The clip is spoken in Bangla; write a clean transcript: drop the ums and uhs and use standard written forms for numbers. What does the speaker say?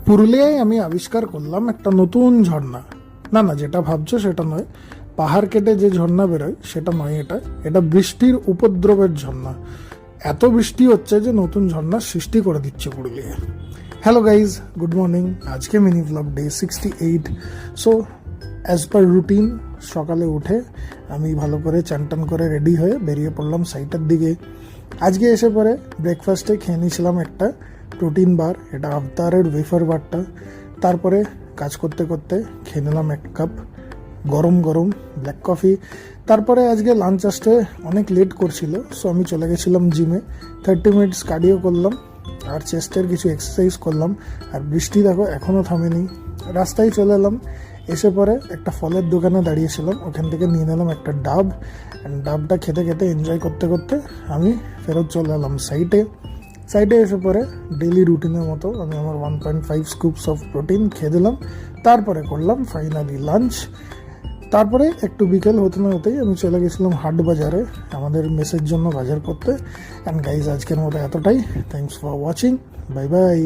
পুরুলিয়ায় আমি আবিষ্কার করলাম একটা নতুন ঝর্ণা। না না, যেটা ভাবছো সেটা নয়। পাহাড় কেটে যে ঝর্ণা বেরোয় সেটা নয়, এটা এটা বৃষ্টির উপদ্রবের ঝর্ণা। এত বৃষ্টি হচ্ছে যে নতুন ঝর্ণার সৃষ্টি করে দিচ্ছে পুরুলিয়ায়। Hello guys, good morning. আজকে mini blog day 68। So as per routine সকালে উঠে আমি ভালো করে চান টান করে রেডি হয়ে বেরিয়ে পড়লাম সাইটের দিকে। আজকে এসে পরে ব্রেকফাস্টে খেয়ে নিয়েছিলাম একটা প্রোটিন বার, এটা আফতারের ওয়েফার বারটা। তারপরে কাজ করতে করতে খেয়ে নিলাম এক কাপ গরম গরম ব্ল্যাক কফি। তারপরে আজকে লাঞ্চ আসতে অনেক লেট করছিল, সো আমি চলে গেছিলাম জিমে। 30 মিনিটস কার্ডিও করলাম আর চেস্টের কিছু এক্সারসাইজ করলাম। আর বৃষ্টি দেখো এখনও থামেনি। রাস্তায় চলে এলাম, এসে পরে একটা ফলের দোকানে দাঁড়িয়েছিলাম, ওখান থেকে নিয়ে নিলাম একটা ডাব। ডাবটা খেতে খেতে এনজয় করতে করতে আমি ফেরত চলে এলাম সাইডে এসে পরে ডেইলি রুটিনের মতো আমি আমার 1.5 স্কুপস অফ প্রোটিন খেয়ে দিলাম। তারপরে করলাম ফাইনালি লাঞ্চ। তারপরে একটু বিকেল হতে না হতেই আমি চলে গেছিলাম হাট বাজারে আমাদের মেসের জন্য বাজার করতে। অ্যান্ড গাইজ, আজকের মতো এতটাই। Thanks for watching, bye bye.